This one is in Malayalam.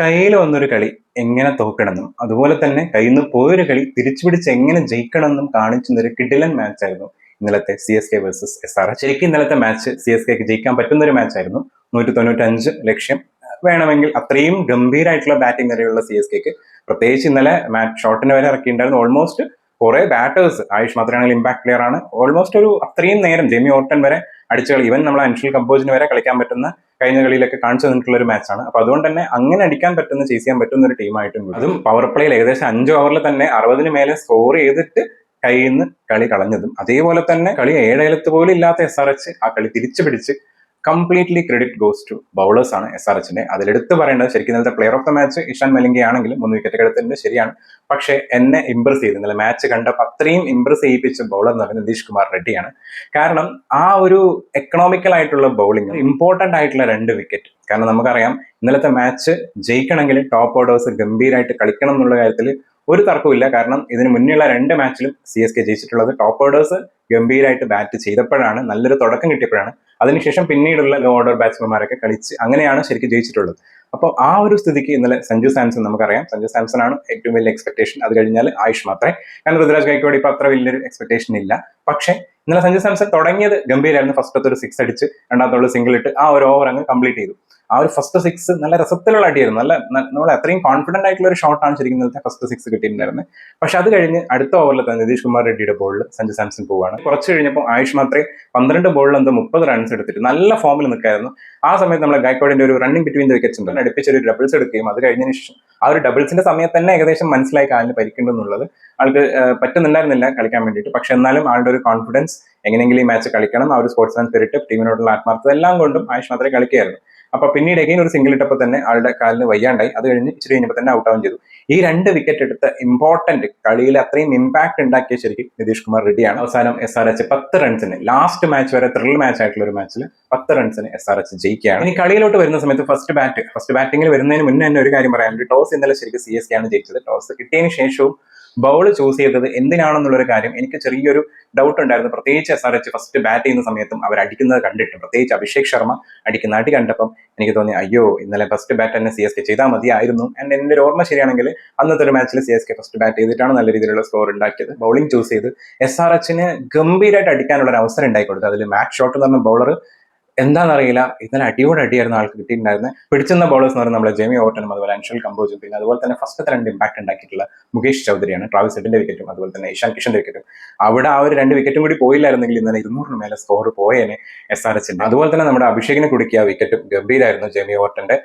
കയ്യിൽ വന്നൊരു കളി എങ്ങനെ തോക്കണമെന്നും അതുപോലെ തന്നെ കയ്യിൽ നിന്ന് പോയൊരു കളി തിരിച്ചു പിടിച്ച് എങ്ങനെ ജയിക്കണമെന്നും കാണിച്ചുന്നൊരു കിടിലൻ മാച്ച് ആയിരുന്നു ഇന്നലത്തെ CSK വേഴ്സസ് SRH. ശരിക്കും ഇന്നലത്തെ മാച്ച് CSKക്ക് ജയിക്കാൻ പറ്റുന്ന ഒരു മാച്ച് ആയിരുന്നു. 195 ലക്ഷ്യം വേണമെങ്കിൽ അത്രയും ഗംഭീരമായിട്ടുള്ള ബാറ്റിംഗ് നിലയുള്ള CSKക്ക് പ്രത്യേകിച്ച് ഇന്നലെ മാച്ച് ഷോട്ടിന് വരെ ഇറക്കിയിട്ടുണ്ടായിരുന്നു. ഓൾമോസ്റ്റ് കുറെ ബാറ്റേഴ്സ്, ആയുഷ് മാത്രമാണെങ്കിൽ ഇമ്പാക്ട് പ്ലെയർ ആണ്, ഓൾമോസ്റ്റ് ഒരു അത്രയും നേരം ജെമി ഓർട്ടൺ വരെ അടിച്ച കളി, ഇവൻ നമ്മളെ അൻഷിൽ കമ്പോജിന് വരെ കളിക്കാൻ പറ്റുന്ന കഴിഞ്ഞ കളിയിലൊക്കെ കാണിച്ചു തന്നിട്ടുള്ള ഒരു മാച്ചാണ്. അപ്പൊ അതുകൊണ്ട് തന്നെ അങ്ങനെ അടിക്കാൻ പറ്റുന്ന, ചേസ് ചെയ്യാൻ പറ്റുന്ന ഒരു ടീമായിട്ടും കൂടി, അതും പവർ പ്ലേയിൽ ഏകദേശം 5 ഓവറിൽ തന്നെ 60 മേലെ സ്കോർ ചെയ്തിട്ട് കയ്യിൽ നിന്ന് കളി കളഞ്ഞതും, അതേപോലെ തന്നെ കളി 7 ഏലത്ത് പോലും ഇല്ലാത്ത SRH ആ കളി തിരിച്ചു പിടിച്ച് completely credit goes to bowlers ആണ് SRHന്റെ. അതിലെടുത്ത് പറയേണ്ടത് ശരിക്കും ഇന്നലത്തെ player of the match Eshan Malinga ആണെങ്കിലും 3 വിക്കറ്റ് എടുത്തതിന്റെ ശരിയാണ്. പക്ഷെ എന്നെ ഇംപ്രസ് ചെയ്ത് ഇന്നലെ മാച്ച് കണ്ടപ്പോൾ അത്രയും ഇംപ്രസ് ചെയ്യിപ്പിച്ച ബൗളർ എന്ന് പറയുന്നത് നിതീഷ് കുമാർ റെഡ്ഡിയാണ്. കാരണം ആ ഒരു എക്കണോമിക്കൽ ആയിട്ടുള്ള ബൗളിംഗ്, ഇമ്പോർട്ടന്റ് ആയിട്ടുള്ള 2 വിക്കറ്റ്. കാരണം നമുക്കറിയാം ഇന്നലത്തെ മാച്ച് ജയിക്കണമെങ്കിൽ ടോപ്പ് ഓർഡേഴ്സ് ഗംഭീരമായിട്ട് കളിക്കണം എന്നുള്ള കാര്യത്തിൽ ഒരു തർക്കമില്ല. കാരണം ഇതിന് മുന്നേയുള്ള 2 മാച്ചിലും CSK ജയിച്ചിട്ടുള്ളത് ടോപ്പ് ഓർഡേഴ്സ് ഗംഭീരമായിട്ട് ബാറ്റ് ചെയ്തപ്പോഴാണ്, നല്ലൊരു തുടക്കം കിട്ടിയപ്പോഴാണ്. അതിനുശേഷം പിന്നീടുള്ള ലോ ഓർഡർ ബാറ്റ്സ്മാൻമാരൊക്കെ കളിച്ച് അങ്ങനെയാണ് ശരിക്കും ജയിച്ചിട്ടുള്ളത്. അപ്പോൾ ആ ഒരു സ്ഥിതിക്ക് ഇന്നലെ സഞ്ജു സാംസൺ, നമുക്കറിയാം സഞ്ജു സാംസൺ ആണ് ഏറ്റവും വലിയ എക്സ്പെക്ടേഷൻ. അത് കഴിഞ്ഞാൽ ആയുഷ് മാത്രമേ. കാരണം ഋതുരാജ് ഗൈക്വാഡ് ഇപ്പൊ അത്ര വലിയൊരു എക്സ്പെക്ടേഷൻ ഇല്ല. പക്ഷേ ഇന്നലെ സഞ്ജു സാംസൺ തുടങ്ങിയത് ഗംഭീരമായിരുന്നു. ഫസ്റ്റത്തെ ഒരു 6 അടിച്ച് രണ്ടാമത്തെ സിംഗിൾ ഇട്ട് ആ ഒരു ഓവർ അങ്ങ് കംപ്ലീറ്റ് ചെയ്തു. ആ ഒരു ഫസ്റ്റ് 6 നല്ല രസത്തിലുള്ള അടിയായിരുന്നു. നമ്മൾ അത്രയും കോൺഫിഡന്റ് ആയിട്ടുള്ള ഒരു ഷോട്ടാണ് ശരിക്കും ഇന്നലത്തെ ഫസ്റ്റ് 6 കിട്ടിയിട്ടുണ്ടായിരുന്നത്. പക്ഷെ അത് കഴിഞ്ഞ് അടുത്ത ഓവറിൽ തന്നെ നിതീഷ് കുമാർ റെഡ്ഡിയുടെ ബോളിൽ സഞ്ജു സാംസൺ പോവുകയാണ്. കുറച്ച് കഴിഞ്ഞപ്പോൾ ആയുഷ് മാത്രമേ 12 ബോളിൽ എന്തോ 30 റൺസ് എടുത്തിട്ട് നല്ല ഫോമിൽ നിൽക്കായിരുന്നു. ആ സമയത്ത് നമ്മളെ ഗൈക്വാഡിന്റെ ഒരു റണ്ണിംഗ് ബിറ്റ്വീൻ ദ വിക്കറ്റ്സ് ഉണ്ട്, അടുപ്പിച്ചൊരു ഡബിൾസ് എടുക്കുകയും അത് കഴിഞ്ഞതിന് ശേഷം ആ ഒരു ഡബിൾസിന്റെ സമയത്ത് തന്നെ ഏകദേശം മനസ്സിലായി കാലിന് പരിക്കുണ്ടെന്നുള്ളത്. ആൾക്ക് പറ്റുന്നുണ്ടായിരുന്നില്ല കളിക്കാൻ വേണ്ടിയിട്ട്. പക്ഷെ എന്നാലും ആളുടെ ഒരു കോൺഫിഡൻസ്, എങ്ങനെയെങ്കിലും ഈ മാച്ച് കളിക്കണം, ആ ഒരു സ്പോർട്സ്മാൻ സ്പിരിറ്റ്, ടീമിനോടുള്ള ആത്മാർത്ഥത എല്ലാം കൊണ്ടും ആയുഷ് മാത്രമേ കളിക്കുകയായിരുന്നു. അപ്പൊ പിന്നീട് എഗെയിൻ ഒരു സിംഗിൾ ഇട്ടപ്പോൾ തന്നെ ആളുടെ കാലിന് വയ്യാണ്ടായി. അത് കഴിഞ്ഞ് ഇച്ചിരി കഴിഞ്ഞപ്പോൾ തന്നെ ഔട്ട് ആവുകയും ചെയ്തു. ഈ 2 വിക്കറ്റ് എടുത്ത ഇമ്പോർട്ടന്റ് കളിയിൽ അത്രയും ഇമ്പാക്ട് ഉണ്ടാക്കിയ ശരിക്കും നിതീഷ് കുമാർ റെഡ്ഡിയാണ്. അവസാനം SRH 10 റൺസിന്, ലാസ്റ്റ് മാച്ച് വരെ ത്രിൽ മാച്ച് ആയിട്ടുള്ള ഒരു മാച്ചിൽ 10 റൺസിന് SRH ജയിക്കുകയാണ്. ഇനി കളിയിലോട്ട് വരുന്ന സമയത്ത് ഫസ്റ്റ് ബാറ്റിംഗിൽ വരുന്നതിന് മുന്നേ തന്നെ ഒരു കാര്യം പറയാനുണ്ട്. ടോസ് ഇന്നലെ ശരിക്കും CSK ആണ് ജയിച്ചത്. ടോസ് കിട്ടിയതിന് ശേഷവും ബൗൾ ചൂസ് ചെയ്തത് എന്തിനാണെന്നുള്ളൊരു കാര്യം എനിക്ക് ചെറിയൊരു ഡൗട്ട് ഉണ്ടായിരുന്നു. പ്രത്യേകിച്ച് SRH ഫസ്റ്റ് ബാറ്റ് ചെയ്യുന്ന സമയത്തും അവർ അടിക്കുന്നത് കണ്ടിട്ട്, പ്രത്യേകിച്ച് അഭിഷേക് ശർമ്മ അടിക്കുന്ന അടി കണ്ടപ്പം എനിക്ക് തോന്നി, അയ്യോ ഇന്നലെ ഫസ്റ്റ് ബാറ്റ് തന്നെ CSK ചെയ്താൽ മതിയായിരുന്നു. ആൻഡ് എൻ്റെ ഒരു ഓർമ്മ ശരിയാണെങ്കിൽ അന്നത്തെ ഒരു മാച്ചിൽ CSK ഫസ്റ്റ് ബാറ്റ് ചെയ്തിട്ടാണ് നല്ല രീതിയിലുള്ള സ്കോർ ഉണ്ടാക്കിയത്. ബൗളിംഗ് ചൂസ് ചെയ്ത് SRHന് ഗംഭീരമായിട്ട് അടിക്കാനുള്ള ഒരു അവസരം ഉണ്ടായി കൊടുത്തു. അതിൽ മാറ്റ് ഷോട്ട് എന്ന് പറഞ്ഞ ബൗളർ എന്താണെന്നറിയില്ല, ഇന്നലെ അടിയോടെ അടിയായിരുന്നു ആൾക്ക് കിട്ടിയിട്ടുണ്ടായിരുന്നത്. പിടിച്ചുന്ന ബോളേഴ്സ് എന്ന് പറയുന്നത് നമ്മളെ ജെമി ഓർട്ടനും അതുപോലെ അൻഷിൽ കമ്പോജും, പിന്നെ അതുപോലെ തന്നെ ഫസ്റ്റത്തെ 2 ഇമ്പാക്ട് ഉണ്ടാക്കിയിട്ടുള്ള മുകേഷ് ചൗധരിയാണ്. ട്രാവിസ് ഹെഡിന്റെ വിക്കറ്റും അതുപോലെ തന്നെ ഇഷാൻ കിഷന്റെ വിക്കറ്റും. അവിടെ ആ ഒരു 2 വിക്കറ്റും കൂടി പോയില്ലായിരുന്നെങ്കിൽ ഇന്നലെ 200 മേലെ സ്കോർ പോയേനെ SRHന്റെ. അതുപോലെ തന്നെ നമ്മുടെ അഭിഷേകിനെ കുടുക്കിയ വിക്കറ്റും ഗംഭീരമായിരുന്നു ജെമി ഓർട്ടന്റെ.